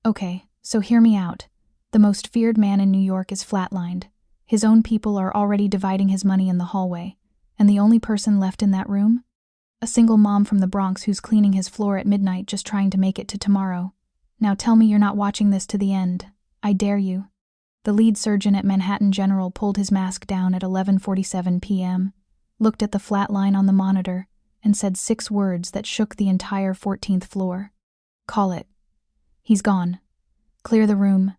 Okay, so hear me out. The most feared man in New York is flatlined. His own people are already dividing his money in the hallway. And the only person left in that room? A single mom from the Bronx who's cleaning his floor at midnight just trying to make it to tomorrow. Now tell me you're not watching this to the end. I dare you. The lead surgeon at Manhattan General pulled his mask down at 11:47 p.m., looked at the flat line on the monitor, and said 6 words that shook the entire 14th floor. Call it. He's gone. Clear the room.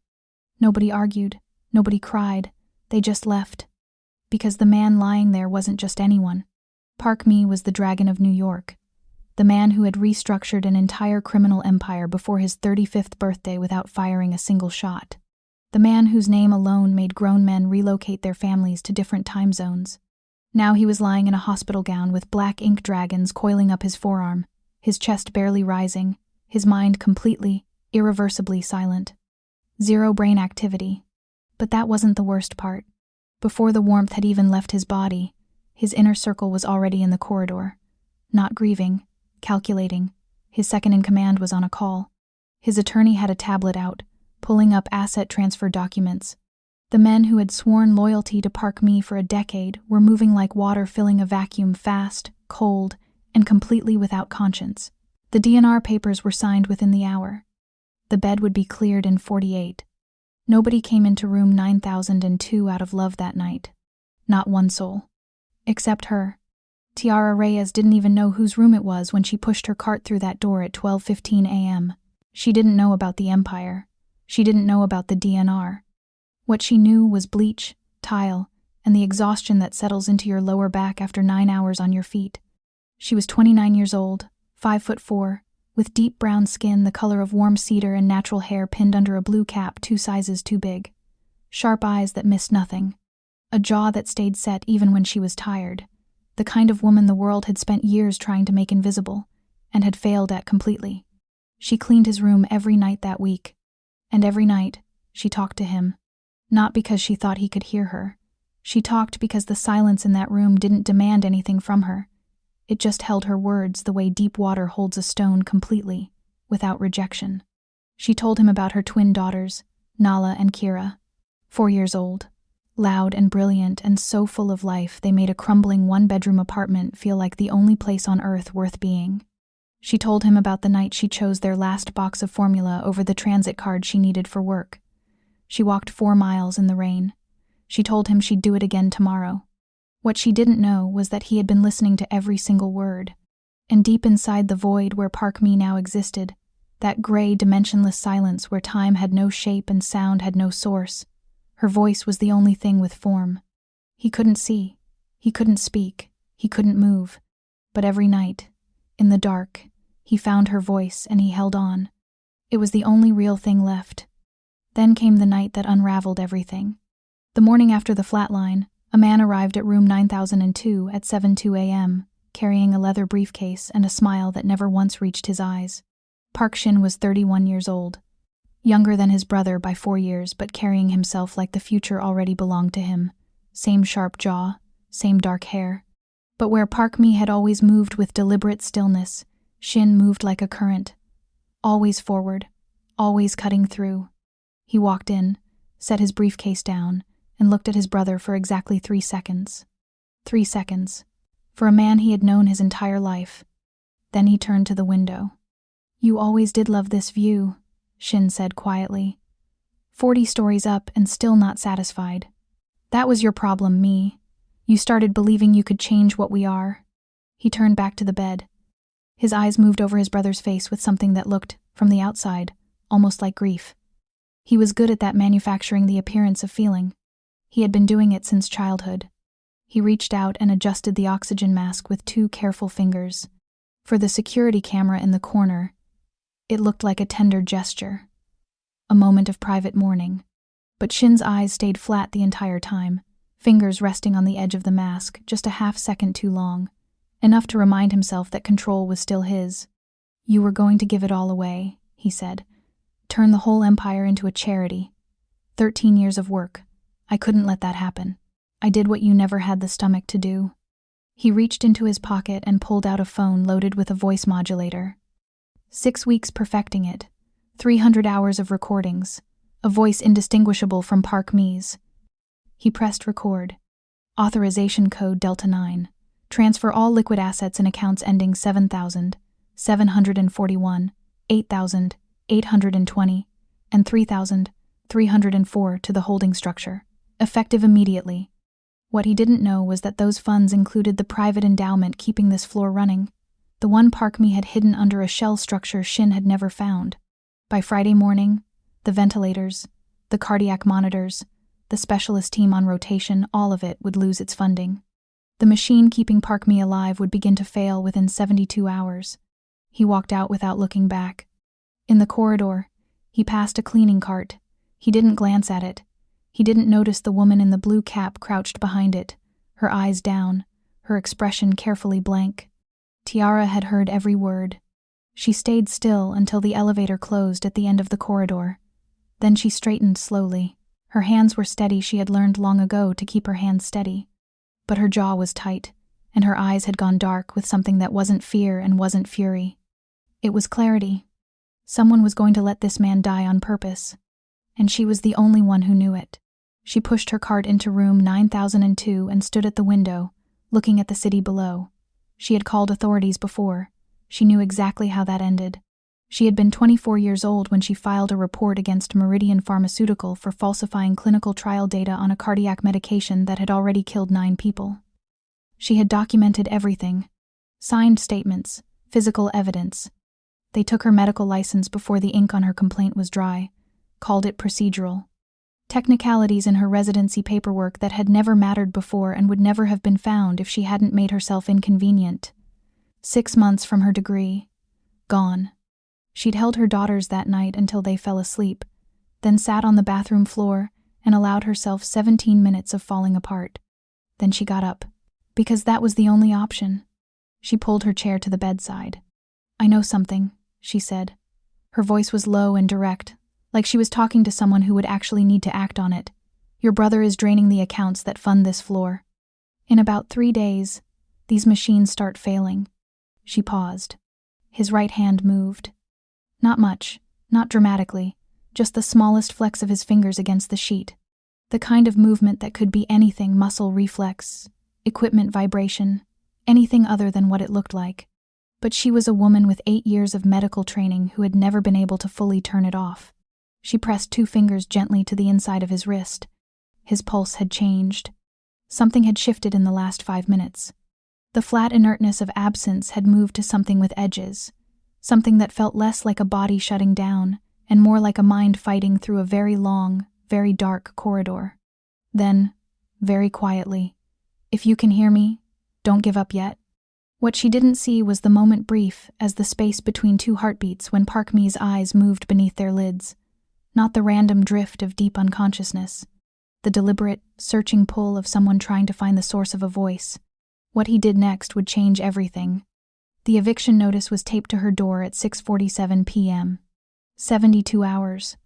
Nobody argued. Nobody cried. They just left. Because the man lying there wasn't just anyone. Park Me was the Dragon of New York. The man who had restructured an entire criminal empire before his 35th birthday without firing a single shot. The man whose name alone made grown men relocate their families to different time zones. Now he was lying in a hospital gown with black ink dragons coiling up his forearm, his chest barely rising, his mind completely, irreversibly silent. Zero brain activity. But that wasn't the worst part. Before the warmth had even left his body, his inner circle was already in the corridor. Not grieving, calculating. His second-in-command was on a call. His attorney had a tablet out, pulling up asset transfer documents. The men who had sworn loyalty to Park Me for a decade were moving like water filling a vacuum, fast, cold, and completely without conscience. The DNR papers were signed within the hour. The bed would be cleared in 48. Nobody came into room 9002 out of love that night. Not one soul. Except her. Tiara Reyes didn't even know whose room it was when she pushed her cart through that door at 12:15 a.m. She didn't know about the Empire. She didn't know about the DNR. What she knew was bleach, tile, and the exhaustion that settles into your lower back after 9 hours on your feet. She was 29 years old, 5'4", with deep brown skin the color of warm cedar and natural hair pinned under a blue cap 2 sizes too big. Sharp eyes that missed nothing. A jaw that stayed set even when she was tired. The kind of woman the world had spent years trying to make invisible, and had failed at completely. She cleaned his room every night that week. And every night, she talked to him. Not because she thought he could hear her. She talked because the silence in that room didn't demand anything from her. It just held her words the way deep water holds a stone completely, without rejection. She told him about her twin daughters, Nala and Kira. 4 years old. Loud and brilliant and so full of life they made a crumbling 1-bedroom apartment feel like the only place on earth worth being. She told him about the night she chose their last box of formula over the transit card she needed for work. She walked 4 miles in the rain. She told him she'd do it again tomorrow. What she didn't know was that he had been listening to every single word. And deep inside the void where Park Me now existed, that gray, dimensionless silence where time had no shape and sound had no source, her voice was the only thing with form. He couldn't see. He couldn't speak. He couldn't move. But every night, in the dark, he found her voice and he held on. It was the only real thing left. Then came the night that unraveled everything. The morning after the flatline, a man arrived at room 9002 at 7:02 a.m., carrying a leather briefcase and a smile that never once reached his eyes. Park Shin was 31 years old. Younger than his brother by 4 years, but carrying himself like the future already belonged to him. Same sharp jaw, same dark hair. But where Park Me had always moved with deliberate stillness, Shin moved like a current. Always forward, always cutting through. He walked in, set his briefcase down, and looked at his brother for exactly 3 seconds. 3 seconds. For a man he had known his entire life. Then he turned to the window. "You always did love this view," Shin said quietly. 40 stories up and still not satisfied. "That was your problem, me. You started believing you could change what we are." He turned back to the bed. His eyes moved over his brother's face with something that looked, from the outside, almost like grief. He was good at that, manufacturing the appearance of feeling. He had been doing it since childhood. He reached out and adjusted the oxygen mask with 2 careful fingers. For the security camera in the corner, it looked like a tender gesture. A moment of private mourning. But Shin's eyes stayed flat the entire time, fingers resting on the edge of the mask, just a half-second too long. Enough to remind himself that control was still his. "You were going to give it all away," he said. "Turn the whole empire into a charity. 13 years of work. I couldn't let that happen. I did what you never had the stomach to do." He reached into his pocket and pulled out a phone loaded with a voice modulator. 6 weeks perfecting it. 300 hours of recordings, a voice indistinguishable from Park Me's. He pressed record. Authorization code Delta 9. Transfer all liquid assets in accounts ending 7,741, 8,820, and 3,304 to the holding structure, effective immediately. What he didn't know was that those funds included the private endowment keeping this floor running, the one Park Me had hidden under a shell structure Shin had never found. By Friday morning, the ventilators, the cardiac monitors, the specialist team on rotation, all of it would lose its funding. The machine keeping Park Me alive would begin to fail within 72 hours. He walked out without looking back. In the corridor, he passed a cleaning cart. He didn't glance at it. He didn't notice the woman in the blue cap crouched behind it, her eyes down, her expression carefully blank. Tiara had heard every word. She stayed still until the elevator closed at the end of the corridor. Then she straightened slowly. Her hands were steady. She had learned long ago to keep her hands steady. But her jaw was tight, and her eyes had gone dark with something that wasn't fear and wasn't fury. It was clarity. Someone was going to let this man die on purpose, and she was the only one who knew it. She pushed her cart into room 9002 and stood at the window, looking at the city below. She had called authorities before. She knew exactly how that ended. She had been 24 years old when she filed a report against Meridian Pharmaceutical for falsifying clinical trial data on a cardiac medication that had already killed 9 people. She had documented everything. Signed statements, physical evidence. They took her medical license before the ink on her complaint was dry, called it procedural. Technicalities in her residency paperwork that had never mattered before and would never have been found if she hadn't made herself inconvenient. 6 months from her degree. Gone. She'd held her daughters that night until they fell asleep, then sat on the bathroom floor and allowed herself 17 minutes of falling apart. Then she got up, because that was the only option. She pulled her chair to the bedside. "I know something," she said. Her voice was low and direct, like she was talking to someone who would actually need to act on it. "Your brother is draining the accounts that fund this floor. In about 3 days, these machines start failing." She paused. His right hand moved. Not much, not dramatically, just the smallest flex of his fingers against the sheet. The kind of movement that could be anything: muscle reflex, equipment vibration, anything other than what it looked like. But she was a woman with 8 years of medical training who had never been able to fully turn it off. She pressed 2 fingers gently to the inside of his wrist. His pulse had changed. Something had shifted in the last 5 minutes. The flat inertness of absence had moved to something with edges, something that felt less like a body shutting down and more like a mind fighting through a very long, very dark corridor. Then, very quietly, "If you can hear me, don't give up yet." What she didn't see was the moment brief as the space between 2 heartbeats when Park Me's eyes moved beneath their lids. Not the random drift of deep unconsciousness. The deliberate, searching pull of someone trying to find the source of a voice. What he did next would change everything. The eviction notice was taped to her door at 6:47 p.m. 72 hours.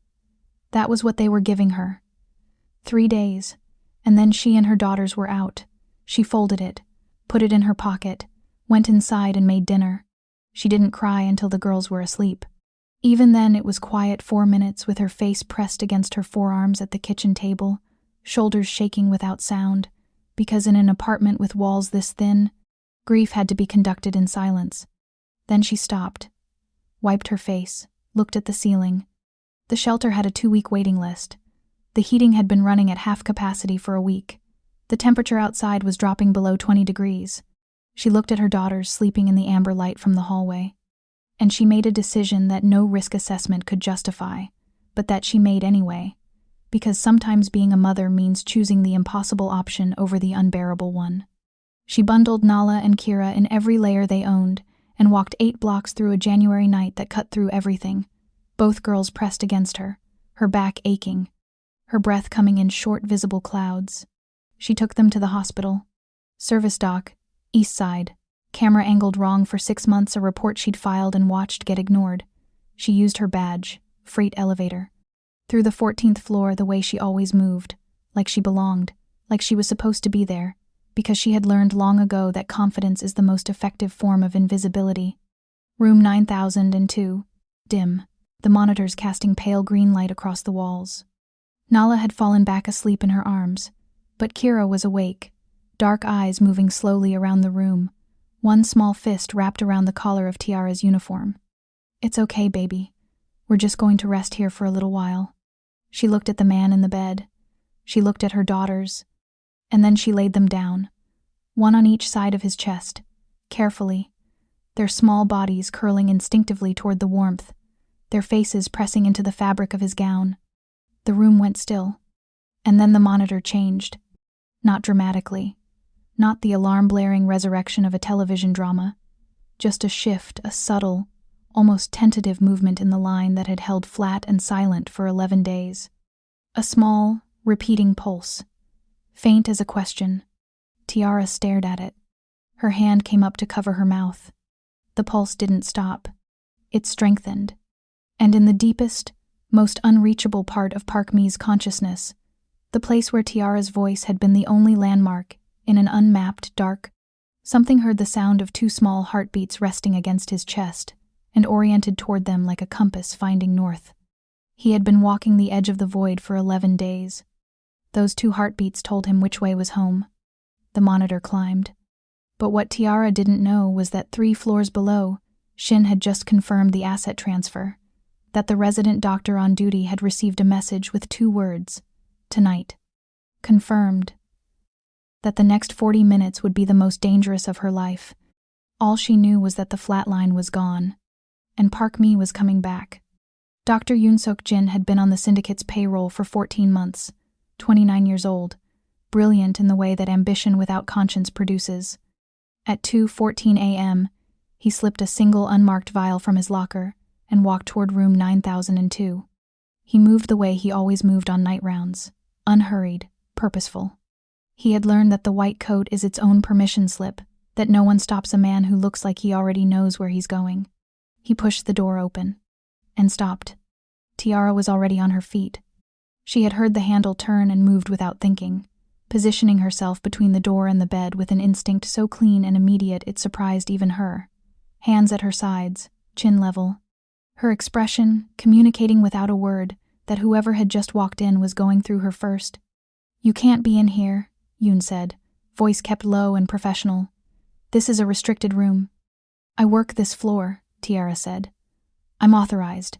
That was what they were giving her. 3 days, and then she and her daughters were out. She folded it, put it in her pocket, went inside and made dinner. She didn't cry until the girls were asleep. Even then it was quiet 4 minutes with her face pressed against her forearms at the kitchen table, shoulders shaking without sound, because in an apartment with walls this thin, grief had to be conducted in silence. Then she stopped, wiped her face, looked at the ceiling. The shelter had a 2-week waiting list. The heating had been running at half capacity for a week. The temperature outside was dropping below 20 degrees. She looked at her daughters sleeping in the amber light from the hallway. And she made a decision that no risk assessment could justify, but that she made anyway, because sometimes being a mother means choosing the impossible option over the unbearable one. She bundled Nala and Kira in every layer they owned and walked 8 blocks through a January night that cut through everything, both girls pressed against her back aching, her breath coming in short, visible clouds. She took them to the hospital. Service dock, East Side. Camera angled wrong for 6 months, a report she'd filed and watched get ignored. She used her badge, freight elevator. Through the 14th floor the way she always moved, like she belonged, like she was supposed to be there, because she had learned long ago that confidence is the most effective form of invisibility. Room 9002. Dim. the monitors casting pale green light across the walls. Nala had fallen back asleep in her arms, but Kira was awake, dark eyes moving slowly around the room, one small fist wrapped around the collar of Tiara's uniform. "It's okay, baby. We're just going to rest here for a little while." She looked at the man in the bed. She looked at her daughters. And then she laid them down, one on each side of his chest, carefully, their small bodies curling instinctively toward the warmth, their faces pressing into the fabric of his gown. The room went still. And then the monitor changed. Not dramatically. Not the alarm-blaring resurrection of a television drama. Just a shift, a subtle, almost tentative movement in the line that had held flat and silent for 11 days. A small, repeating pulse. Faint as a question. Tiara stared at it. Her hand came up to cover her mouth. The pulse didn't stop. It strengthened. And in the deepest, most unreachable part of Park Mi's consciousness, the place where Tiara's voice had been the only landmark in an unmapped dark, something heard the sound of 2 small heartbeats resting against his chest and oriented toward them like a compass finding north. He had been walking the edge of the void for 11 days. Those 2 heartbeats told him which way was home. The monitor climbed. But what Tiara didn't know was that 3 floors below, Shin had just confirmed the asset transfer, that the resident doctor on duty had received a message with 2 words, "Tonight." Confirmed. That the next 40 minutes would be the most dangerous of her life. All she knew was that the flatline was gone, and Park Mi was coming back. Dr. Yoon Sok Jin had been on the syndicate's payroll for 14 months, 29 years old, brilliant in the way that ambition without conscience produces. At 2:14 a.m., he slipped a single unmarked vial from his locker and walked toward room 9002. He moved the way he always moved on night rounds, unhurried, purposeful. He had learned that the white coat is its own permission slip, that no one stops a man who looks like he already knows where he's going. He pushed the door open and stopped. Tiara was already on her feet. She had heard the handle turn and moved without thinking, positioning herself between the door and the bed with an instinct so clean and immediate it surprised even her. Hands at her sides, chin level. Her expression, communicating without a word, that whoever had just walked in was going through her first. "You can't be in here," Yoon said, voice kept low and professional. "This is a restricted room." "I work this floor," Tiara said. "I'm authorized."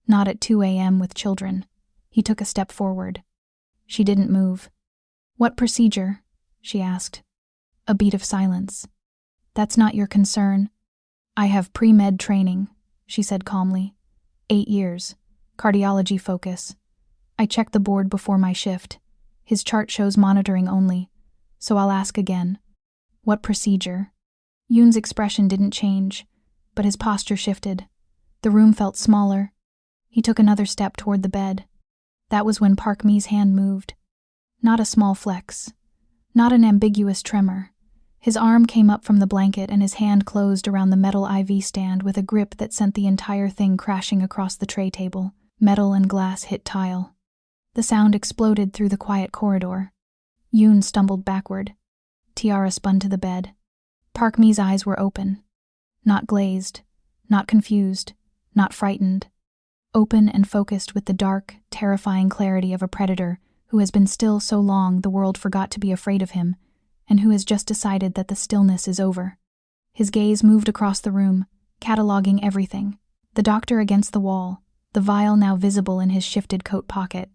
"Not at 2 a.m. with children." He took a step forward. She didn't move. "What procedure?" she asked. A beat of silence. "That's not your concern." "I have pre-med training," she said calmly. 8 years. Cardiology focus. I checked the board before my shift. His chart shows monitoring only, so I'll ask again. "What procedure?" Yoon's expression didn't change, but his posture shifted. The room felt smaller. He took another step toward the bed. That was when Park Mi's hand moved. Not a small flex. Not an ambiguous tremor. His arm came up from the blanket and his hand closed around the metal IV stand with a grip that sent the entire thing crashing across the tray table. Metal and glass hit tile. The sound exploded through the quiet corridor. Yoon stumbled backward. Tiara spun to the bed. Park Mi's eyes were open. Not glazed. Not confused. Not frightened. Open and focused with the dark, terrifying clarity of a predator who has been still so long the world forgot to be afraid of him, and who has just decided that the stillness is over. His gaze moved across the room, cataloging everything. The doctor against the wall, the vial now visible in his shifted coat pocket.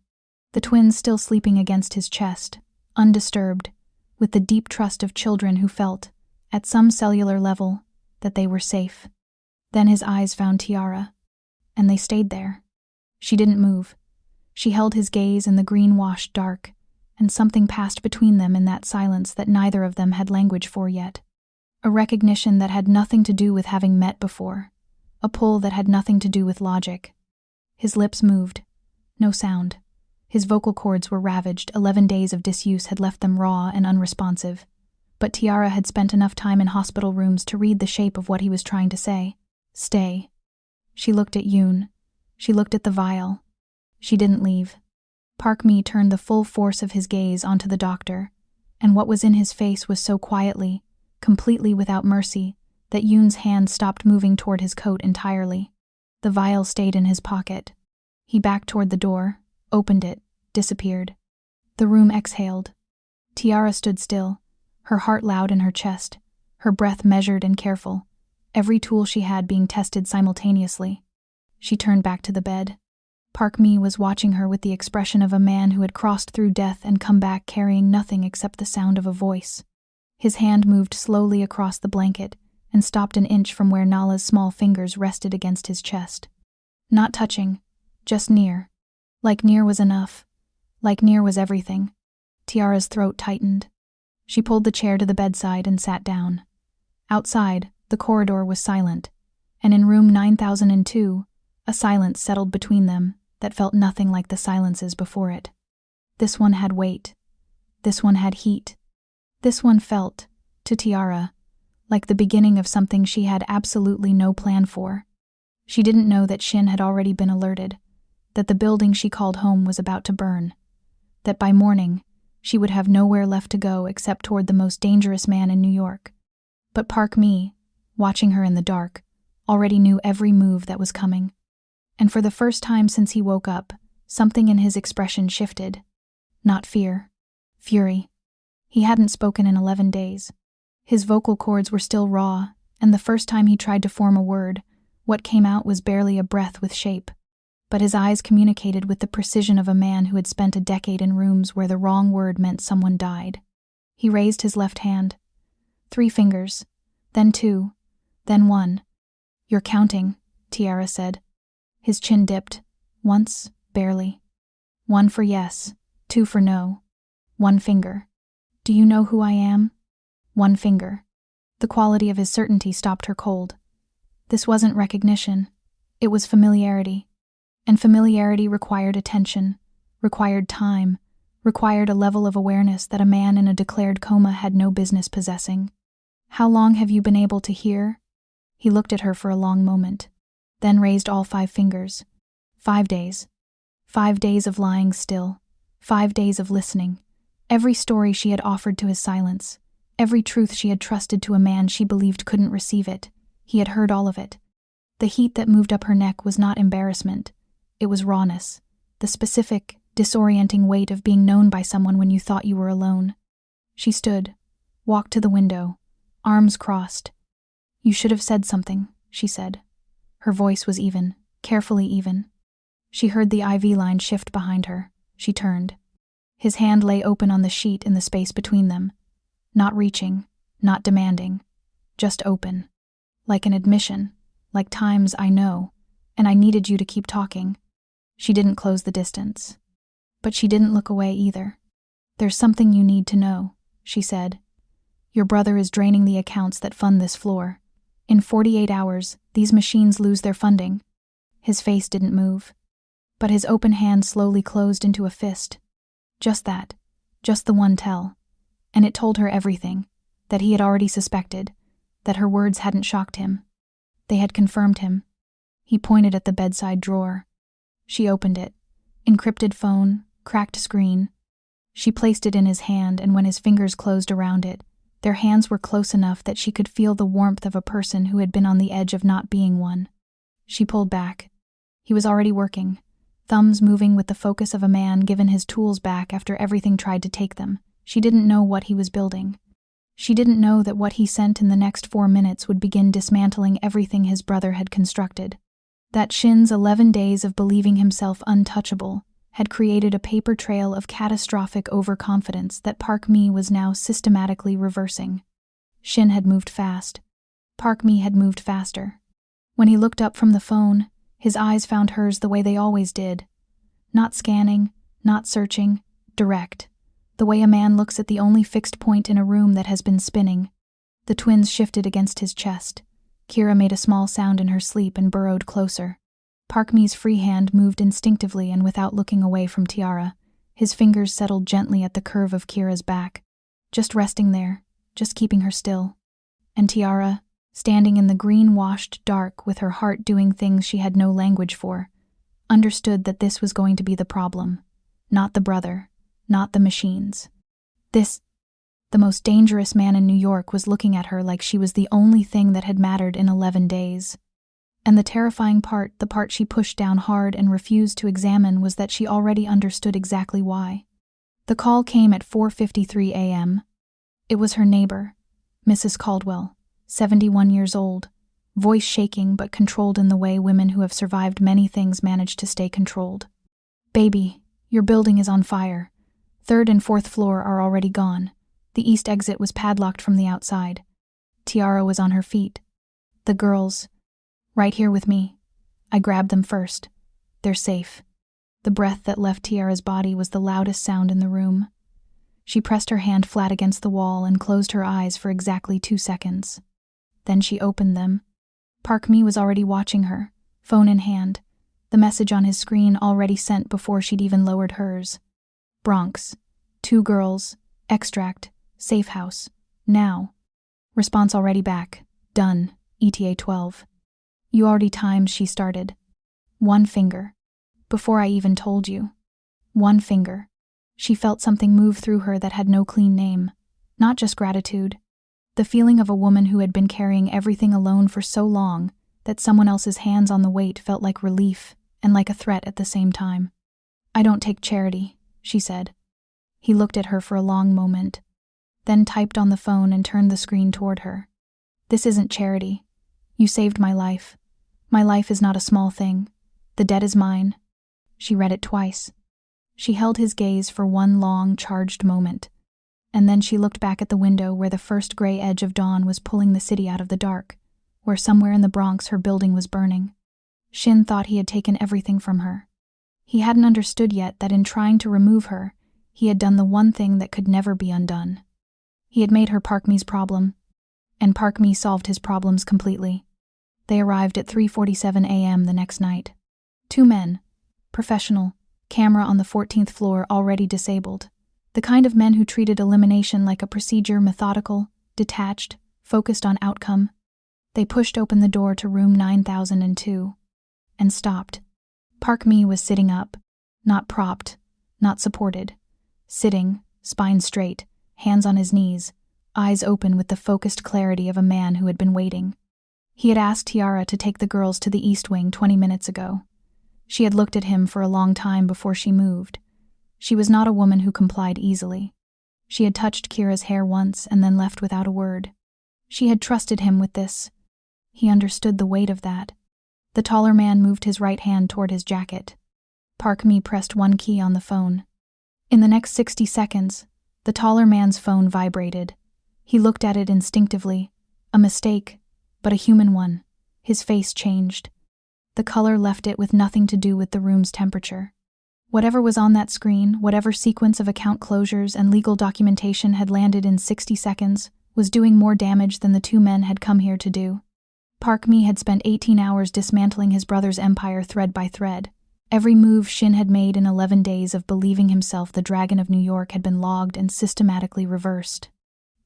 The twins still sleeping against his chest, undisturbed, with the deep trust of children who felt, at some cellular level, that they were safe. Then his eyes found Tiara, and they stayed there. She didn't move. She held his gaze in the green-washed dark, and something passed between them in that silence that neither of them had language for yet. A recognition that had nothing to do with having met before, a pull that had nothing to do with logic. His lips moved. No sound. His vocal cords were ravaged. 11 days of disuse had left them raw and unresponsive. But Tiara had spent enough time in hospital rooms to read the shape of what he was trying to say. Stay. She looked at Yoon. She looked at the vial. She didn't leave. Park Mi turned the full force of his gaze onto the doctor, and what was in his face was so quietly, completely without mercy, that Yoon's hand stopped moving toward his coat entirely. The vial stayed in his pocket. He backed toward the door, opened it, disappeared. The room exhaled. Tiara stood still, her heart loud in her chest, her breath measured and careful, every tool she had being tested simultaneously. She turned back to the bed. Park Mi was watching her with the expression of a man who had crossed through death and come back carrying nothing except the sound of a voice. His hand moved slowly across the blanket and stopped an inch from where Nala's small fingers rested against his chest. Not touching, just near. Like near was enough. Like near was everything. Tiara's throat tightened. She pulled the chair to the bedside and sat down. Outside, the corridor was silent, and in room 9002, a silence settled between them that felt nothing like the silences before it. This one had weight. This one had heat. This one felt, to Tiara, like the beginning of something she had absolutely no plan for. She didn't know that Shin had already been alerted, that the building she called home was about to burn, that by morning she would have nowhere left to go except toward the most dangerous man in New York. But Park Mi, watching her in the dark, already knew every move that was coming. And for the first time since he woke up, something in his expression shifted. Not fear. Fury. He hadn't spoken in 11 days. His vocal cords were still raw, and the first time he tried to form a word, what came out was barely a breath with shape. But his eyes communicated with the precision of a man who had spent a decade in rooms where the wrong word meant someone died. He raised his left hand. 3 fingers, then 2, then 1. "You're counting," Tiara said. His chin dipped. Once, barely. 1 for yes, 2 for no. 1 finger. "Do you know who I am?" 1 finger. The quality of his certainty stopped her cold. This wasn't recognition. It was familiarity. And familiarity required attention, required time, required a level of awareness that a man in a declared coma had no business possessing. "How long have you been able to hear?" He looked at her for a long moment, then raised all 5 fingers. 5 days. 5 days of lying still. 5 days of listening. Every story she had offered to his silence, every truth she had trusted to a man she believed couldn't receive it, he had heard all of it. The heat that moved up her neck was not embarrassment. It was rawness, the specific, disorienting weight of being known by someone when you thought you were alone. She stood, walked to the window, arms crossed. "You should have said something," she said. Her voice was even, carefully even. She heard the IV line shift behind her. She turned. His hand lay open on the sheet in the space between them. Not reaching, not demanding, just open. Like an admission, like "Times I know, and I needed you to keep talking." She didn't close the distance. But she didn't look away either. "There's something you need to know," she said. "Your brother is draining the accounts that fund this floor. In 48 hours, these machines lose their funding." His face didn't move, but his open hand slowly closed into a fist. Just that, just the one tell. And it told her everything, that he had already suspected, that her words hadn't shocked him. They had confirmed him. He pointed at the bedside drawer. She opened it. Encrypted phone, cracked screen. She placed it in his hand, and when his fingers closed around it, their hands were close enough that she could feel the warmth of a person who had been on the edge of not being one. She pulled back. He was already working, thumbs moving with the focus of a man given his tools back after everything tried to take them. She didn't know what he was building. She didn't know that what he sent in the next 4 minutes would begin dismantling everything his brother had constructed. That Shin's 11 days of believing himself untouchable had created a paper trail of catastrophic overconfidence that Park Mi was now systematically reversing. Shin had moved fast. Park Mi had moved faster. When he looked up from the phone, his eyes found hers the way they always did. Not scanning, not searching, direct. The way a man looks at the only fixed point in a room that has been spinning. The twins shifted against his chest. Kira made a small sound in her sleep and burrowed closer. Park Mi's free hand moved instinctively and without looking away from Tiara. His fingers settled gently at the curve of Kira's back. Just resting there, just keeping her still. And Tiara, standing in the green-washed dark with her heart doing things she had no language for, understood that this was going to be the problem. Not the brother, not the machines. The most dangerous man in New York was looking at her like she was the only thing that had mattered in 11 days. And the terrifying part, the part she pushed down hard and refused to examine, was that she already understood exactly why. The call came at 4:53 a.m. It was her neighbor, Mrs. Caldwell, 71 years old, voice shaking but controlled in the way women who have survived many things manage to stay controlled. "Baby, your building is on fire. 3rd and 4th floor are already gone. The east exit was padlocked from the outside." Tiara was on her feet. "The girls, right here with me. I grabbed them first. They're safe." The breath that left Tiara's body was the loudest sound in the room. She pressed her hand flat against the wall and closed her eyes for exactly 2 seconds. Then she opened them. Park Mi was already watching her, phone in hand, the message on his screen already sent before she'd even lowered hers. "Bronx. 2 girls. Extract. Safe house. Now." Response already back. "Done. ETA 12. "You already timed," she started. "1 finger. Before I even told you. 1 finger." She felt something move through her that had no clean name. Not just gratitude. The feeling of a woman who had been carrying everything alone for so long that someone else's hands on the weight felt like relief and like a threat at the same time. "I don't take charity," she said. He looked at her for a long moment, then typed on the phone and turned the screen toward her. "This isn't charity. You saved my life. My life is not a small thing. The debt is mine." She read it twice. She held his gaze for one long, charged moment, and then she looked back at the window where the first gray edge of dawn was pulling the city out of the dark, where somewhere in the Bronx her building was burning. Shin thought he had taken everything from her. He hadn't understood yet that in trying to remove her, he had done the one thing that could never be undone. He had made her Park Mi's problem, and Park Mi solved his problems completely. They arrived at 3:47 a.m. the next night. 2 men, professional, camera on the 14th floor already disabled. The kind of men who treated elimination like a procedure, methodical, detached, focused on outcome. They pushed open the door to room 9002 and stopped. Park Mi was sitting up, not propped, not supported. Sitting, spine straight, hands on his knees, eyes open with the focused clarity of a man who had been waiting. He had asked Tiara to take the girls to the East Wing 20 minutes ago. She had looked at him for a long time before she moved. She was not a woman who complied easily. She had touched Kira's hair once and then left without a word. She had trusted him with this. He understood the weight of that. The taller man moved his right hand toward his jacket. Park Mi pressed one key on the phone. In the next 60 seconds, the taller man's phone vibrated. He looked at it instinctively. A mistake, but a human one. His face changed. The color left it with nothing to do with the room's temperature. Whatever was on that screen, whatever sequence of account closures and legal documentation had landed in 60 seconds, was doing more damage than the 2 men had come here to do. Park Mi had spent 18 hours dismantling his brother's empire thread by thread. Every move Shin had made in 11 days of believing himself the Dragon of New York had been logged and systematically reversed.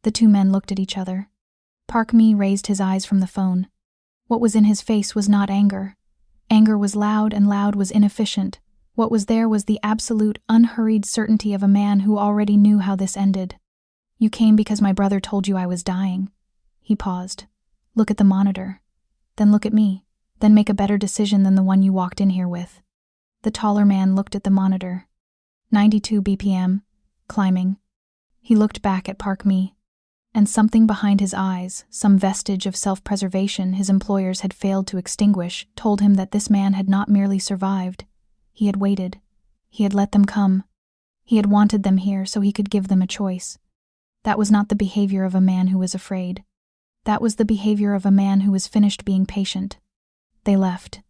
The 2 men looked at each other. Park Mi raised his eyes from the phone. What was in his face was not anger. Anger was loud, and loud was inefficient. What was there was the absolute, unhurried certainty of a man who already knew how this ended. "You came because my brother told you I was dying." He paused. "Look at the monitor. Then look at me. Then make a better decision than the one you walked in here with." The taller man looked at the monitor. 92 BPM, climbing. He looked back at Park Mi, and something behind his eyes, some vestige of self-preservation his employers had failed to extinguish, told him that this man had not merely survived. He had waited. He had let them come. He had wanted them here so he could give them a choice. That was not the behavior of a man who was afraid. That was the behavior of a man who was finished being patient. They left.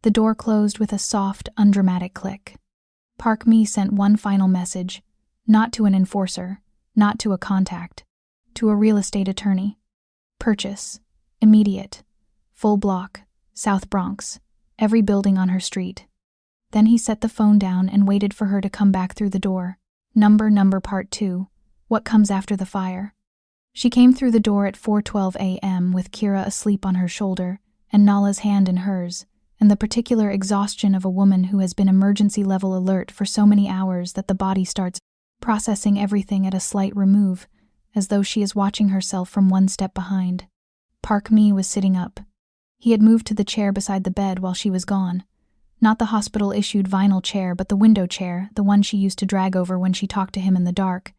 The door closed with a soft, undramatic click. Park Mi sent one final message, not to an enforcer, not to a contact, to a real estate attorney. Purchase. Immediate. Full block. South Bronx. Every building on her street. Then he set the phone down and waited for her to come back through the door. Number part 2. What comes after the fire? She came through the door at 4:12 a.m. with Kira asleep on her shoulder and Nala's hand in hers, and the particular exhaustion of a woman who has been emergency-level alert for so many hours that the body starts processing everything at a slight remove, as though she is watching herself from one step behind. Park Mi was sitting up. He had moved to the chair beside the bed while she was gone. Not the hospital-issued vinyl chair, but the window chair, the one she used to drag over when she talked to him in the dark.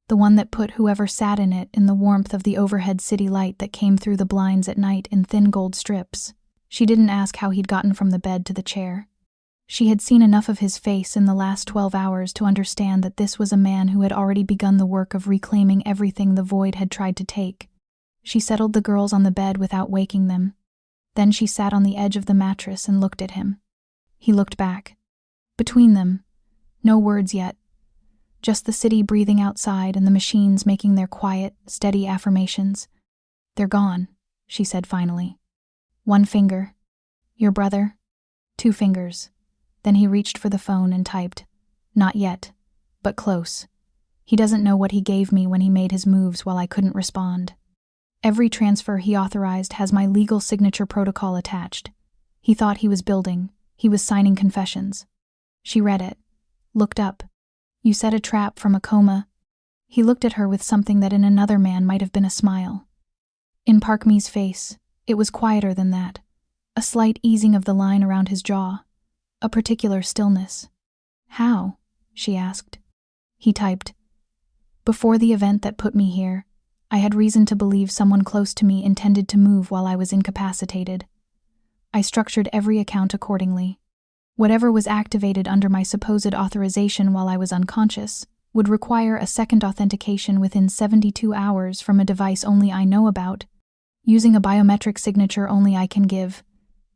The one that put whoever sat in it in the warmth of the overhead city light that came through the blinds at night in thin gold strips. She didn't ask how he'd gotten from the bed to the chair. She had seen enough of his face in the last 12 hours to understand that this was a man who had already begun the work of reclaiming everything the void had tried to take. She settled the girls on the bed without waking them. Then she sat on the edge of the mattress and looked at him. He looked back. Between them, no words yet. Just the city breathing outside and the machines making their quiet, steady affirmations. "They're gone," she said finally. "One finger. Your brother?" 2 fingers. Then he reached for the phone and typed, "Not yet, but close. He doesn't know what he gave me when he made his moves while I couldn't respond. Every transfer he authorized has my legal signature protocol attached. He thought he was building. He was signing confessions." She read it. Looked up. "You set a trap from a coma." He looked at her with something that in another man might have been a smile. In Parkme's face, it was quieter than that. A slight easing of the line around his jaw. A particular stillness. "How?" she asked. He typed, "Before the event that put me here, I had reason to believe someone close to me intended to move while I was incapacitated. I structured every account accordingly. Whatever was activated under my supposed authorization while I was unconscious would require a second authentication within 72 hours from a device only I know about, using a biometric signature only I can give.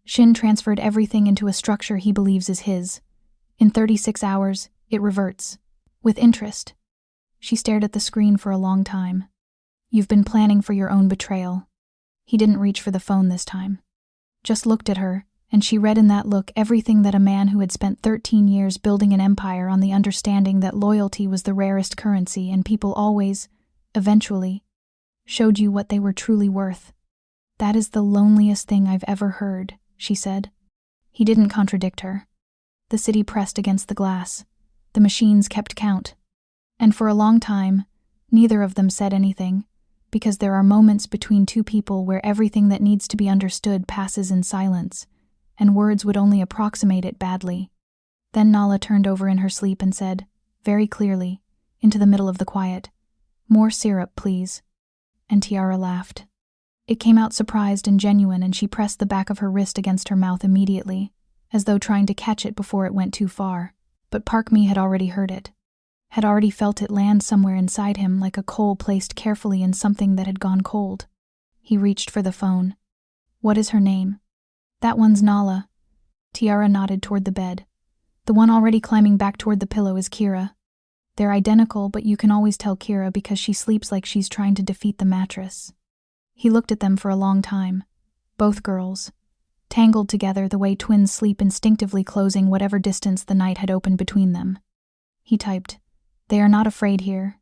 Shin transferred everything into a structure he believes is his. In 36 hours, it reverts. With interest." She stared at the screen for a long time. "You've been planning for your own betrayal." He didn't reach for the phone this time. Just looked at her, and she read in that look everything that a man who had spent 13 years building an empire on the understanding that loyalty was the rarest currency and people always, eventually, showed you what they were truly worth. "That is the loneliest thing I've ever heard," she said. He didn't contradict her. The city pressed against the glass. The machines kept count. And for a long time, neither of them said anything, because there are moments between two people where everything that needs to be understood passes in silence, and words would only approximate it badly. Then Nala turned over in her sleep and said, very clearly, into the middle of the quiet, "More syrup, please." And Tiara laughed. It came out surprised and genuine, and she pressed the back of her wrist against her mouth immediately, as though trying to catch it before it went too far. But Parkme had already heard it, had already felt it land somewhere inside him like a coal placed carefully in something that had gone cold. He reached for the phone. "What is her name?" "That one's Nala." Tiara nodded toward the bed. "The one already climbing back toward the pillow is Kira. They're identical, but you can always tell Kira because she sleeps like she's trying to defeat the mattress." He looked at them for a long time. Both girls, tangled together the way twins sleep, instinctively closing whatever distance the night had opened between them. He typed, "They are not afraid here."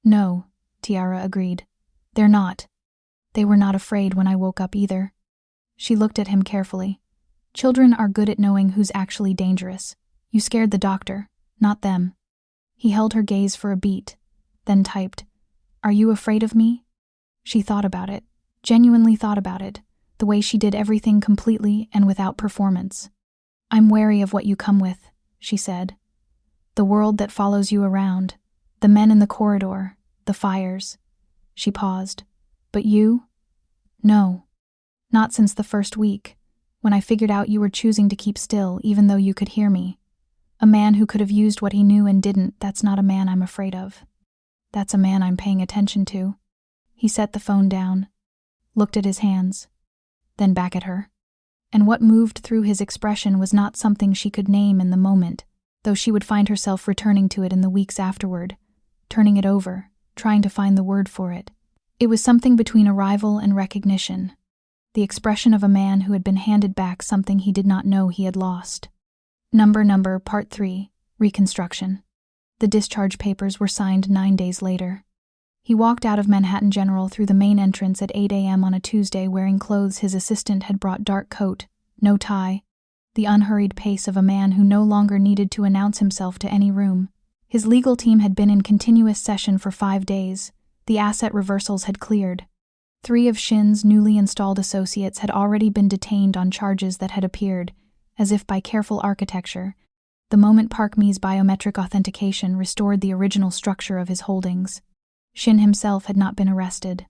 "No," Tiara agreed. "They're not. They were not afraid when I woke up either." She looked at him carefully. "Children are good at knowing who's actually dangerous. You scared the doctor, not them." He held her gaze for a beat, then typed, "Are you afraid of me?" She thought about it, genuinely thought about it, the way she did everything completely and without performance. "I'm wary of what you come with," she said. "The world that follows you around, the men in the corridor, the fires." She paused. "But you?" "No. Not since the first week, when I figured out you were choosing to keep still even though you could hear me. A man who could have used what he knew and didn't, that's not a man I'm afraid of. That's a man I'm paying attention to." He set the phone down, looked at his hands, then back at her. And what moved through his expression was not something she could name in the moment, though she would find herself returning to it in the weeks afterward, turning it over, trying to find the word for it. It was something between arrival and recognition, the expression of a man who had been handed back something he did not know he had lost. Number, Part 3, Reconstruction. The discharge papers were signed 9 days later. He walked out of Manhattan General through the main entrance at 8 a.m. on a Tuesday, wearing clothes his assistant had brought: dark coat, no tie, the unhurried pace of a man who no longer needed to announce himself to any room. His legal team had been in continuous session for 5 days. The asset reversals had cleared. 3 of Shin's newly installed associates had already been detained on charges that had appeared, as if by careful architecture, the moment Park Mi's biometric authentication restored the original structure of his holdings. Shin himself had not been arrested.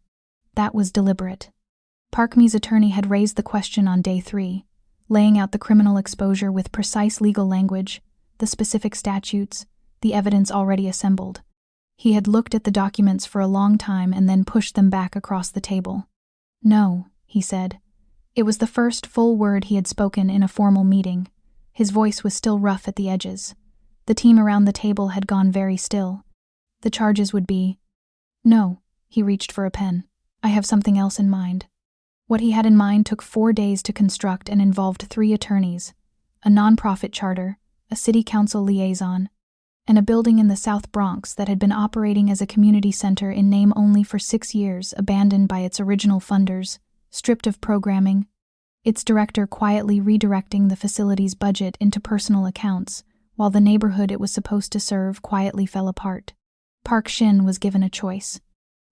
That was deliberate. Park Mi's attorney had raised the question on day 3, laying out the criminal exposure with precise legal language, the specific statutes, the evidence already assembled. He had looked at the documents for a long time and then pushed them back across the table. "No," he said. It was the first full word he had spoken in a formal meeting. His voice was still rough at the edges. The team around the table had gone very still. The charges would be... No, he reached for a pen. I have something else in mind. What he had in mind took 4 days to construct and involved 3 attorneys, a non-profit charter, a city council liaison, and a building in the South Bronx that had been operating as a community center in name only for 6 years, abandoned by its original funders, stripped of programming, its director quietly redirecting the facility's budget into personal accounts, while the neighborhood it was supposed to serve quietly fell apart. Park Shin was given a choice: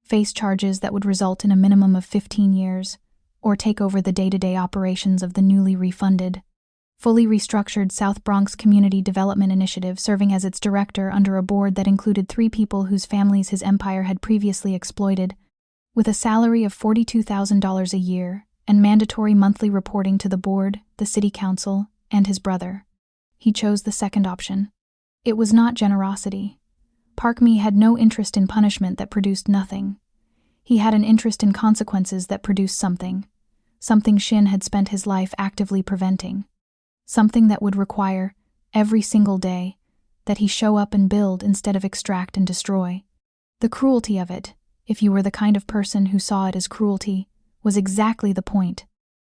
face charges that would result in a minimum of 15 years, or take over the day-to-day operations of the newly refunded, fully restructured South Bronx Community Development Initiative, serving as its director under a board that included 3 people whose families his empire had previously exploited, with a salary of $42,000 a year and mandatory monthly reporting to the board, the city council, and his brother. He chose the second option. It was not generosity. Park Mi had no interest in punishment that produced nothing. He had an interest in consequences that produced something Shin had spent his life actively preventing. Something that would require, every single day, that he show up and build instead of extract and destroy. The cruelty of it, if you were the kind of person who saw it as cruelty, was exactly the point.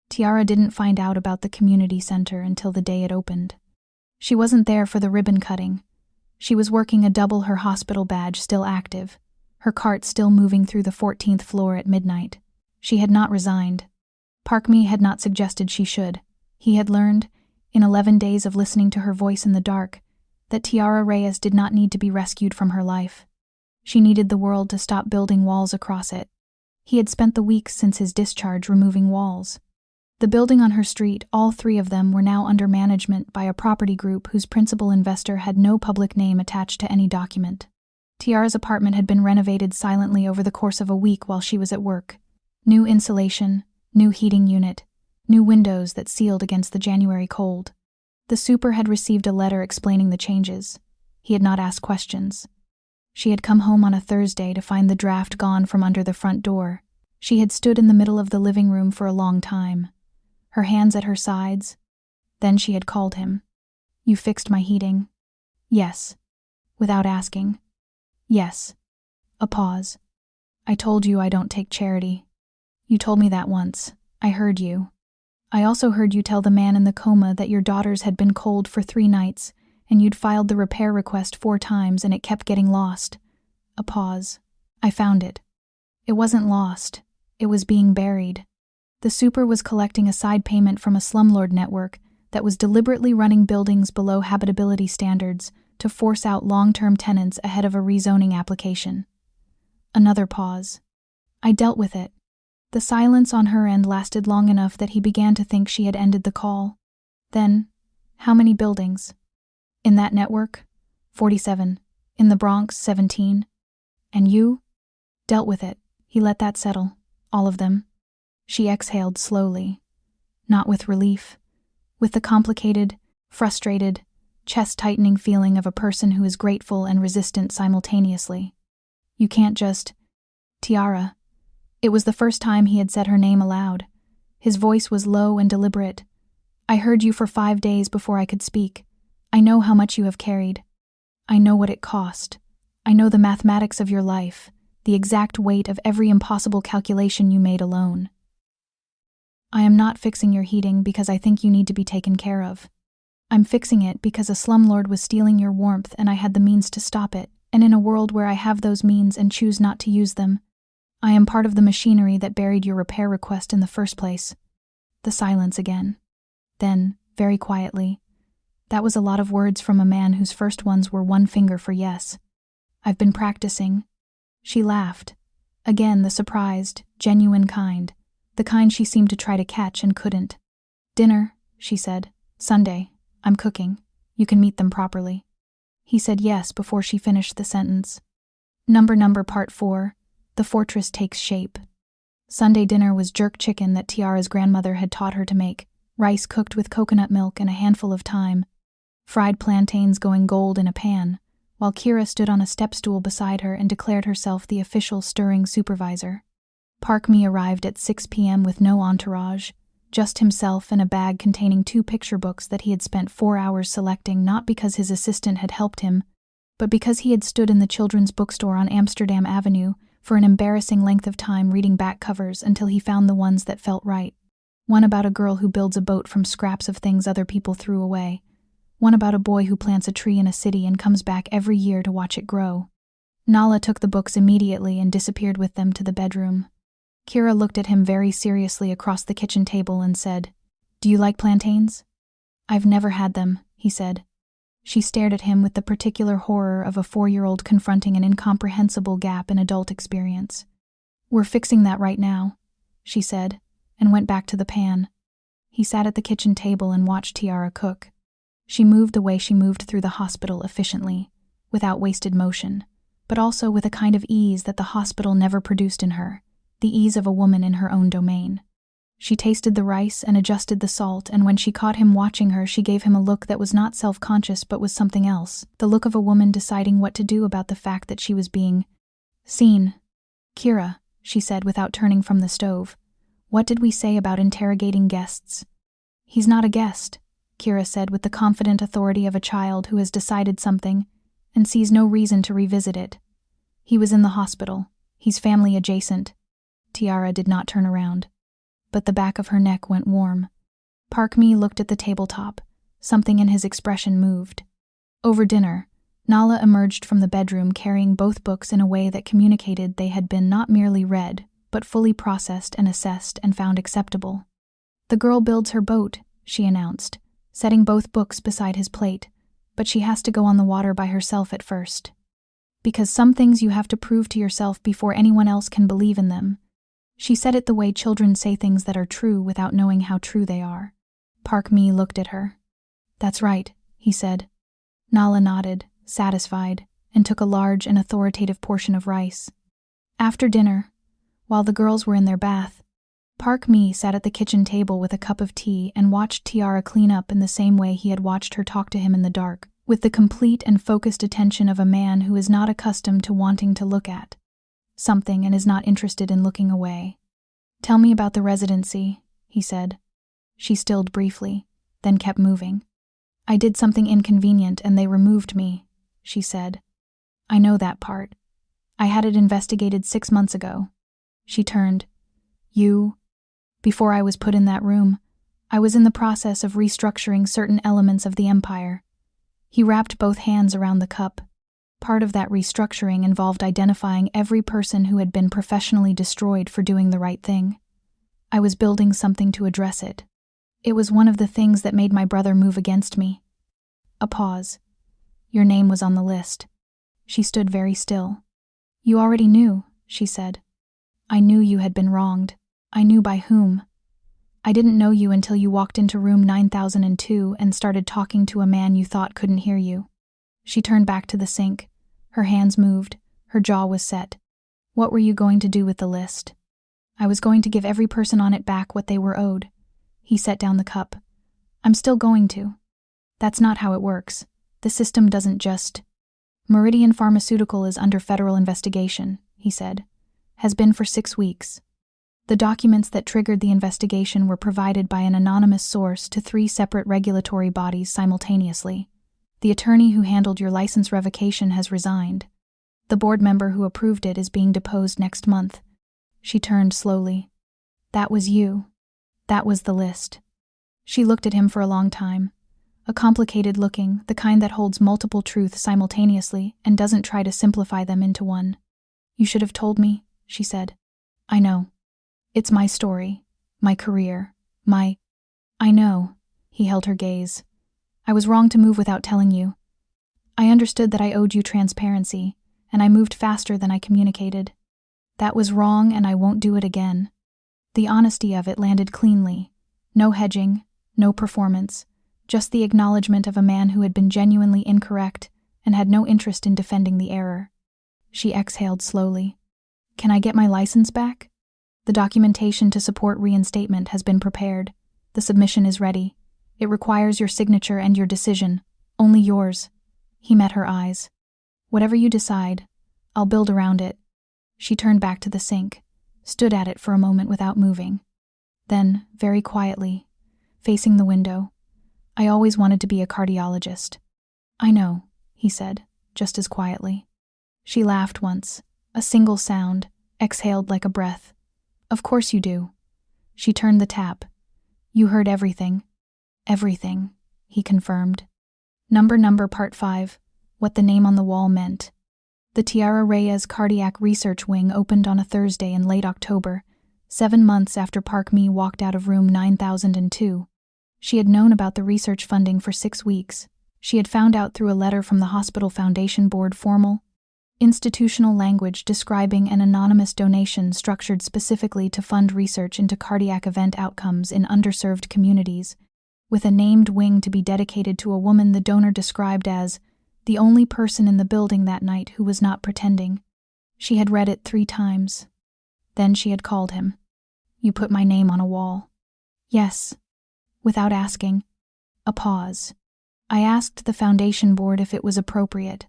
Tiara didn't find out about the community center until the day it opened. She wasn't there for the ribbon cutting. She was working a double, her hospital badge still active, her cart still moving through the 14th floor at midnight. She had not resigned. Park Mi had not suggested she should. He had learned, in 11 days of listening to her voice in the dark, that Tiara Reyes did not need to be rescued from her life. She needed the world to stop building walls across it. He had spent the weeks since his discharge removing walls. The building on her street, all 3 of them, were now under management by a property group whose principal investor had no public name attached to any document. Tiara's apartment had been renovated silently over the course of a week while she was at work. New insulation, new heating unit, new windows that sealed against the January cold. The super had received a letter explaining the changes. He had not asked questions. She had come home on a Thursday to find the draft gone from under the front door. She had stood in the middle of the living room for a long time, her hands at her sides. Then she had called him. "You fixed my heating?" "Yes." Without asking. "Yes." A pause. "I told you I don't take charity. You told me that once. I heard you. I also heard you tell the man in the coma that your daughters had been cold for 3 nights, and you'd filed the repair request 4 times and it kept getting lost." A pause. "I found it. It wasn't lost. It was being buried." The super was collecting a side payment from a slumlord network that was deliberately running buildings below habitability standards to force out long-term tenants ahead of a rezoning application. Another pause. "I dealt with it." The silence on her end lasted long enough that he began to think she had ended the call. Then, "How many buildings?" "In that network? 47. In the Bronx, 17. And you?" "Dealt with it." He let that settle. "All of them." She exhaled slowly. Not with relief. With the complicated, frustrated, chest-tightening feeling of a person who is grateful and resistant simultaneously. "You can't just..." "Tiara." It was the first time he had said her name aloud. His voice was low and deliberate. "I heard you for 5 days before I could speak. I know how much you have carried. I know what it cost. I know the mathematics of your life, the exact weight of every impossible calculation you made alone. I am not fixing your heating because I think you need to be taken care of. I'm fixing it because a slumlord was stealing your warmth and I had the means to stop it, and in a world where I have those means and choose not to use them, I am part of the machinery that buried your repair request in the first place." The silence again. Then, very quietly, "That was a lot of words from a man whose first ones were 1 finger for yes. I've been practicing." She laughed, Again, the surprised, genuine kind. The kind she seemed to try to catch and couldn't. "Dinner," she said. "Sunday. I'm cooking. You can meet them properly." He said yes before she finished the sentence. Number Part 4. The Fortress Takes Shape. Sunday dinner was jerk chicken that Tiara's grandmother had taught her to make, rice cooked with coconut milk and a handful of thyme, fried plantains going gold in a pan, while Kira stood on a step stool beside her and declared herself the official stirring supervisor. Park Me arrived at 6 p.m. with no entourage, just himself and a bag containing 2 picture books that he had spent 4 hours selecting, not because his assistant had helped him, but because he had stood in the children's bookstore on Amsterdam Avenue for an embarrassing length of time reading back covers until he found the ones that felt right. One about a girl who builds a boat from scraps of things other people threw away. One about a boy who plants a tree in a city and comes back every year to watch it grow. Nala took the books immediately and disappeared with them to the bedroom. Kira looked at him very seriously across the kitchen table and said, "Do you like plantains?" "I've never had them," he said. She stared at him with the particular horror of a 4-year-old confronting an incomprehensible gap in adult experience. "We're fixing that right now," she said, and went back to the pan. He sat at the kitchen table and watched Tiara cook. She moved the way she moved through the hospital efficiently, without wasted motion, but also with a kind of ease that the hospital never produced in her, the ease of a woman in her own domain. She tasted the rice and adjusted the salt, and when she caught him watching her, she gave him a look that was not self-conscious but was something else, the look of a woman deciding what to do about the fact that she was being seen. "Kira," she said without turning from the stove, "what did we say about interrogating guests?" "He's not a guest," Kira said with the confident authority of a child who has decided something and sees no reason to revisit it. "He was in the hospital. He's family adjacent." Tiara did not turn around, but the back of her neck went warm. Park Me looked at the tabletop. Something in his expression moved. Over dinner, Nala emerged from the bedroom carrying both books in a way that communicated they had been not merely read, but fully processed and assessed and found acceptable. "The girl builds her boat," she announced, setting both books beside his plate, "but she has to go on the water by herself at first. Because some things you have to prove to yourself before anyone else can believe in them." She said it the way children say things that are true without knowing how true they are. Park Me looked at her. "That's right," he said. Nala nodded, satisfied, and took a large and authoritative portion of rice. After dinner, while the girls were in their bath, Park Me sat at the kitchen table with a cup of tea and watched Tiara clean up in the same way he had watched her talk to him in the dark, with the complete and focused attention of a man who is not accustomed to wanting to look at something and is not interested in looking away. "Tell me about the residency," he said. She stilled briefly, then kept moving. "I did something inconvenient and they removed me," she said. "I know that part. I had it investigated 6 months ago." She turned. "You?" "Before I was put in that room, I was in the process of restructuring certain elements of the empire." He wrapped both hands around the cup. Part of that restructuring involved identifying every person who had been professionally destroyed for doing the right thing. I was building something to address it. It was one of the things that made my brother move against me. A pause. "Your name was on the list." She stood very still. "You already knew," she said. "I knew you had been wronged. I knew by whom. I didn't know you until you walked into room 9002 and started talking to a man you thought couldn't hear you." She turned back to the sink. Her hands moved. Her jaw was set. "What were you going to do with the list?" "I was going to give every person on it back what they were owed." He set down the cup. "I'm still going to. That's not how it works. The system doesn't just—" "Meridian Pharmaceutical is under federal investigation," he said. "Has been for 6 weeks. The documents that triggered the investigation were provided by an anonymous source to 3 separate regulatory bodies simultaneously. The attorney who handled your license revocation has resigned. The board member who approved it is being deposed next month." She turned slowly. "That was you. That was the list." She looked at him for a long time. A complicated looking, the kind that holds multiple truths simultaneously and doesn't try to simplify them into one. "You should have told me," she said. "I know. It's my story, my career, I know." He held her gaze. "I was wrong to move without telling you. I understood that I owed you transparency, and I moved faster than I communicated." That was wrong and I won't do it again. The honesty of it landed cleanly. No hedging, no performance, just the acknowledgement of a man who had been genuinely incorrect and had no interest in defending the error. She exhaled slowly. Can I get my license back? The documentation to support reinstatement has been prepared. The submission is ready. It requires your signature and your decision. Only yours. He met her eyes. Whatever you decide, I'll build around it. She turned back to the sink, stood at it for a moment without moving. Then, very quietly, facing the window, I always wanted to be a cardiologist. I know, he said, just as quietly. She laughed once, a single sound, exhaled like a breath. Of course you do. She turned the tap. You heard everything. Everything, he confirmed. Number Part 5, what the name on the wall meant. The Tiara Reyes Cardiac Research Wing opened on a Thursday in late October, 7 months after Park Me walked out of room 9002. She had known about the research funding for 6 weeks. She had found out through a letter from the hospital foundation board formal, institutional language describing an anonymous donation structured specifically to fund research into cardiac event outcomes in underserved communities, with a named wing to be dedicated to a woman the donor described as the only person in the building that night who was not pretending. She had read it 3 times. Then she had called him. You put my name on a wall. Yes. Without asking. A pause. I asked the foundation board if it was appropriate.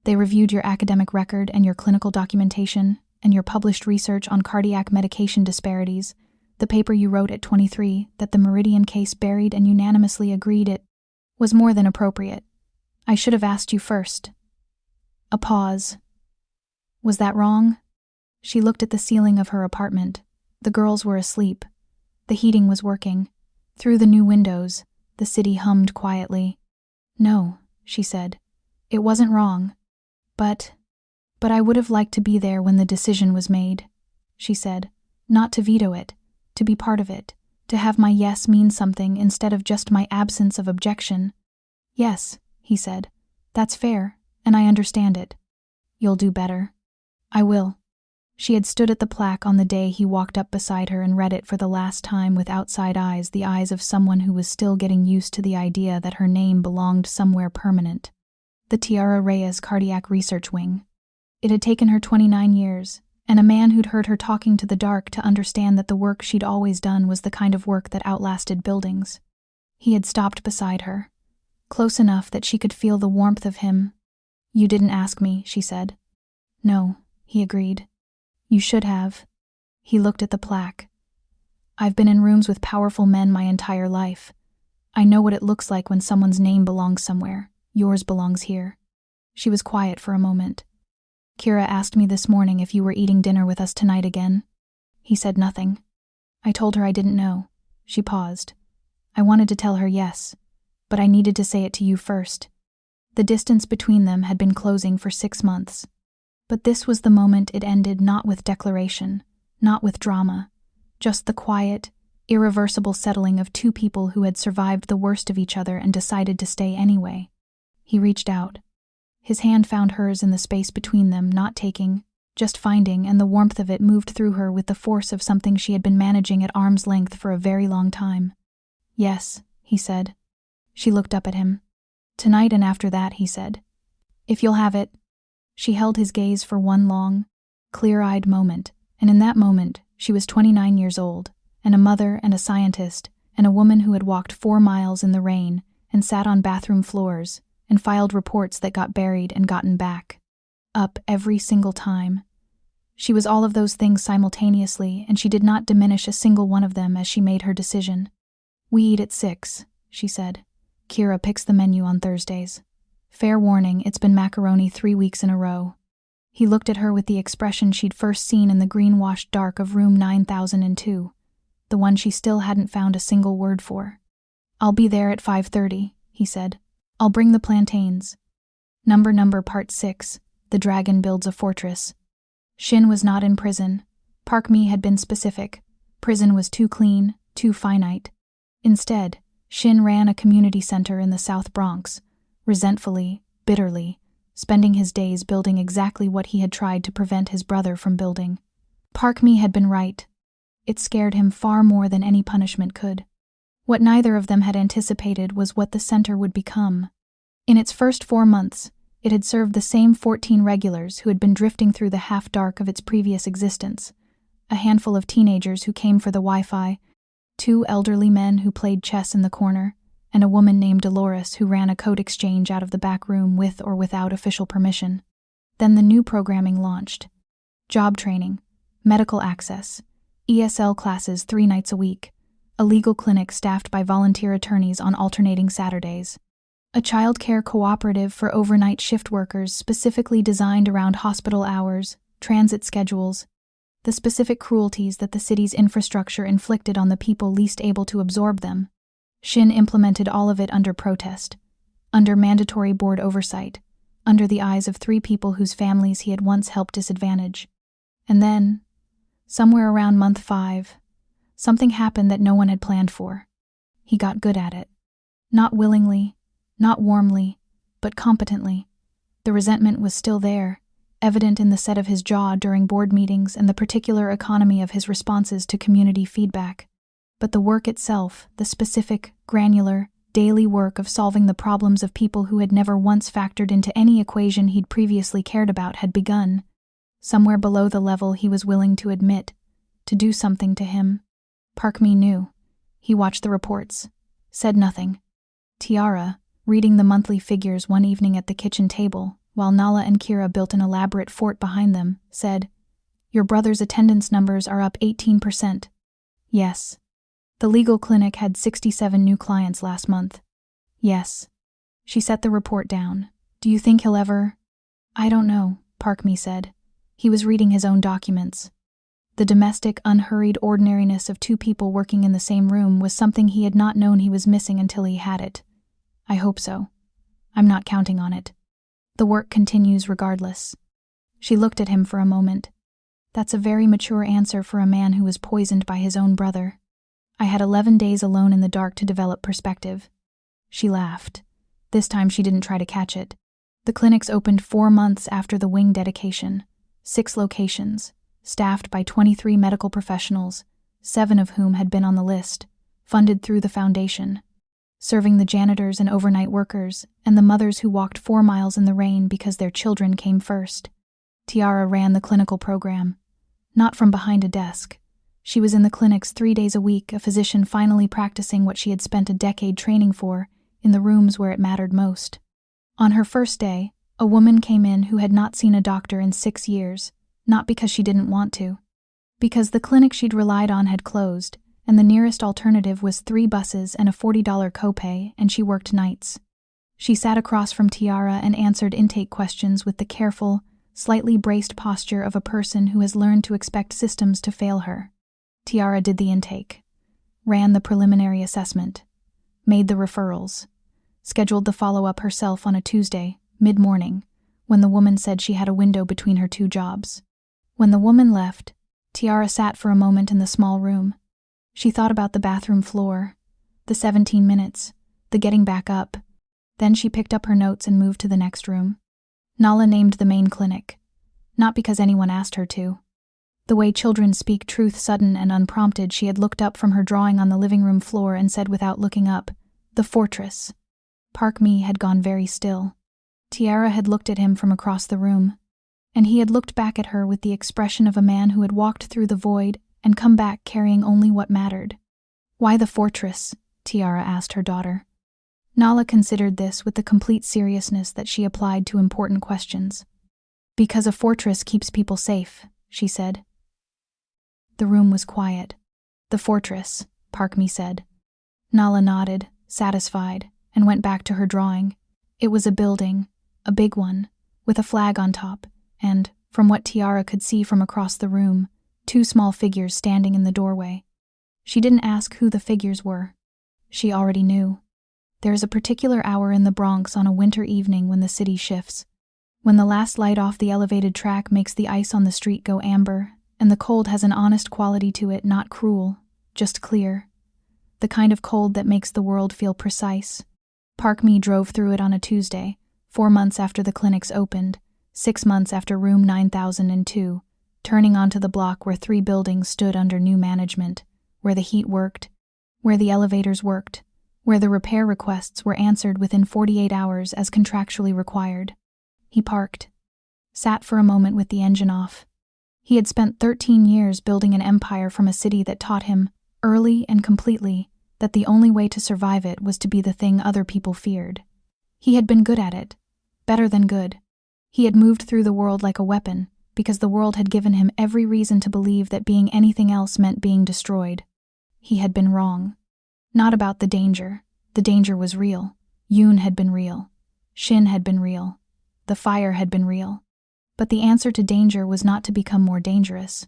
They reviewed your academic record and your clinical documentation and your published research on cardiac medication disparities, the paper you wrote at 23 that the Meridian case buried, and unanimously agreed it was more than appropriate. I should have asked you first. A pause. Was that wrong? She looked at the ceiling of her apartment. The girls were asleep. The heating was working. Through the new windows, the city hummed quietly. No, she said. It wasn't wrong. But I would have liked to be there when the decision was made, she said. Not to veto it, to be part of it, to have my yes mean something instead of just my absence of objection. Yes, he said. That's fair, and I understand it. You'll do better. I will. She had stood at the plaque on the day he walked up beside her and read it for the last time with outside eyes, the eyes of someone who was still getting used to the idea that her name belonged somewhere permanent. The Tiara Reyes Cardiac Research Wing. It had taken her 29 years, and a man who'd heard her talking to the dark to understand that the work she'd always done was the kind of work that outlasted buildings. He had stopped beside her, close enough that she could feel the warmth of him. You didn't ask me, she said. No, he agreed. You should have. He looked at the plaque. I've been in rooms with powerful men my entire life. I know what it looks like when someone's name belongs somewhere. Yours belongs here. She was quiet for a moment. Kira asked me this morning if you were eating dinner with us tonight again. He said nothing. I told her I didn't know. She paused. I wanted to tell her yes, but I needed to say it to you first. The distance between them had been closing for 6 months. But this was the moment it ended, not with declaration, not with drama, just the quiet, irreversible settling of 2 people who had survived the worst of each other and decided to stay anyway. He reached out. His hand found hers in the space between them, not taking, just finding, and the warmth of it moved through her with the force of something she had been managing at arm's length for a very long time. Yes, he said. She looked up at him. Tonight and after that, he said. If you'll have it. She held his gaze for one long, clear-eyed moment, and in that moment, she was 29 years old, and a mother and a scientist, and a woman who had walked 4 miles in the rain and sat on bathroom floors and filed reports that got buried and gotten back up every single time. She was all of those things simultaneously, and she did not diminish a single one of them as she made her decision. We eat at 6, she said. Kira picks the menu on Thursdays. Fair warning, it's been macaroni 3 weeks in a row. He looked at her with the expression she'd first seen in the green-washed dark of room 9002, the one she still hadn't found a single word for. I'll be there at 5:30, he said. I'll bring the plantains. Number Part 6, The Dragon Builds a Fortress. Shin was not in prison. Park Me had been specific. Prison was too clean, too finite. Instead, Shin ran a community center in the South Bronx, resentfully, bitterly, spending his days building exactly what he had tried to prevent his brother from building. Park Me had been right. It scared him far more than any punishment could. What neither of them had anticipated was what the center would become. In its first 4 months, it had served the same 14 regulars who had been drifting through the half-dark of its previous existence, a handful of teenagers who came for the Wi-Fi, 2 elderly men who played chess in the corner, and a woman named Dolores who ran a code exchange out of the back room with or without official permission. Then the new programming launched. Job training, medical access, ESL classes 3 nights a week, a legal clinic staffed by volunteer attorneys on alternating Saturdays, a child care cooperative for overnight shift workers specifically designed around hospital hours, transit schedules, the specific cruelties that the city's infrastructure inflicted on the people least able to absorb them. Shin implemented all of it under protest, under mandatory board oversight, under the eyes of 3 people whose families he had once helped disadvantage. And then, somewhere around month 5, something happened that no one had planned for. He got good at it. Not willingly, not warmly, but competently. The resentment was still there, evident in the set of his jaw during board meetings and the particular economy of his responses to community feedback. But the work itself, the specific, granular, daily work of solving the problems of people who had never once factored into any equation he'd previously cared about, had begun. Somewhere below the level he was willing to admit, to do something to him. Park Me knew. He watched the reports, said nothing. Tiara, reading the monthly figures one evening at the kitchen table, while Nala and Kira built an elaborate fort behind them, said, "Your brother's attendance numbers are up 18%. Yes. The legal clinic had 67 new clients last month. Yes. She set the report down. Do you think he'll ever? I don't know, Park Me said. He was reading his own documents. The domestic, unhurried ordinariness of 2 people working in the same room was something he had not known he was missing until he had it. I hope so. I'm not counting on it. The work continues regardless. She looked at him for a moment. That's a very mature answer for a man who was poisoned by his own brother. I had 11 days alone in the dark to develop perspective. She laughed. This time she didn't try to catch it. The clinics opened 4 months after the wing dedication. 6 locations, staffed by 23 medical professionals, 7 of whom had been on the list, funded through the foundation, serving the janitors and overnight workers and the mothers who walked 4 miles in the rain because their children came first. Tiara ran the clinical program. Not from behind a desk. She was in the clinics 3 days a week, a physician finally practicing what she had spent a decade training for, in the rooms where it mattered most. On her first day, a woman came in who had not seen a doctor in 6 years, not because she didn't want to. Because the clinic she'd relied on had closed, and the nearest alternative was 3 buses and a $40 copay, and she worked nights. She sat across from Tiara and answered intake questions with the careful, slightly braced posture of a person who has learned to expect systems to fail her. Tiara did the intake, ran the preliminary assessment, made the referrals, scheduled the follow-up herself on a Tuesday, mid-morning, when the woman said she had a window between her 2 jobs. When the woman left, Tiara sat for a moment in the small room. She thought about the bathroom floor, the 17 minutes, the getting back up. Then she picked up her notes and moved to the next room. Nala named the main clinic, not because anyone asked her to. The way children speak truth sudden and unprompted, she had looked up from her drawing on the living room floor and said without looking up, "The fortress." Park Me had gone very still. Tiara had looked at him from across the room, and he had looked back at her with the expression of a man who had walked through the void and come back carrying only what mattered. "Why the fortress?" Tiara asked her daughter. Nala considered this with the complete seriousness that she applied to important questions. "Because a fortress keeps people safe," she said. The room was quiet. "The fortress," Park Me said. Nala nodded, satisfied, and went back to her drawing. It was a building, a big one, with a flag on top, and, from what Tiara could see from across the room, 2 small figures standing in the doorway. She didn't ask who the figures were. She already knew. There is a particular hour in the Bronx on a winter evening when the city shifts, when the last light off the elevated track makes the ice on the street go amber, and the cold has an honest quality to it, not cruel, just clear. The kind of cold that makes the world feel precise. Park Me drove through it on a Tuesday, 4 months after the clinics opened, 6 months after room 9002, turning onto the block where 3 buildings stood under new management, where the heat worked, where the elevators worked, where the repair requests were answered within 48 hours as contractually required. He parked, sat for a moment with the engine off. He had spent 13 years building an empire from a city that taught him, early and completely, that the only way to survive it was to be the thing other people feared. He had been good at it, better than good. He had moved through the world like a weapon, because the world had given him every reason to believe that being anything else meant being destroyed. He had been wrong. Not about the danger. The danger was real. Yoon had been real. Shin had been real. The fire had been real. But the answer to danger was not to become more dangerous.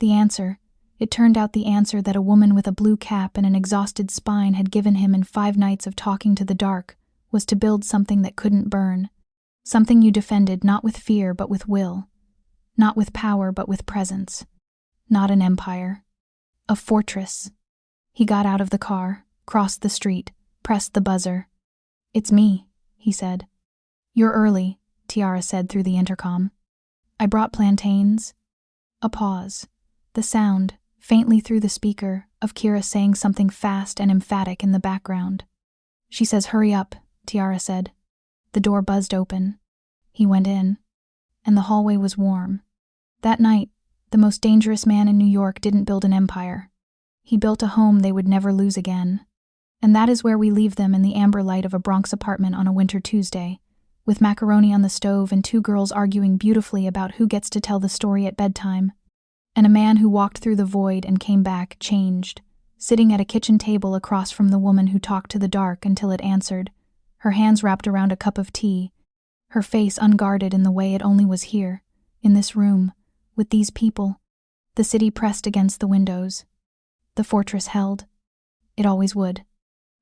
It turned out the answer that a woman with a blue cap and an exhausted spine had given him in 5 nights of talking to the dark was to build something that couldn't burn. Something you defended not with fear but with will. Not with power but with presence. Not an empire. A fortress. He got out of the car, crossed the street, pressed the buzzer. "It's me," he said. "You're early," Tiara said through the intercom. "I brought plantains." A pause. The sound, faintly through the speaker, of Kira saying something fast and emphatic in the background. "She says hurry up," Tiara said. The door buzzed open. He went in. And the hallway was warm. That night, the most dangerous man in New York didn't build an empire. He built a home they would never lose again. And that is where we leave them in the amber light of a Bronx apartment on a winter Tuesday, with macaroni on the stove and 2 girls arguing beautifully about who gets to tell the story at bedtime. And a man who walked through the void and came back, changed, sitting at a kitchen table across from the woman who talked to the dark until it answered, her hands wrapped around a cup of tea, her face unguarded in the way it only was here, in this room, with these people. The city pressed against the windows. The fortress held. It always would.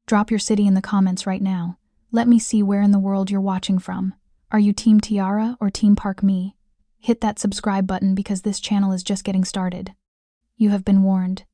Drop your city in the comments right now. Let me see where in the world you're watching from. Are you Team Tiara or Team Park Me? Hit that subscribe button because this channel is just getting started. You have been warned.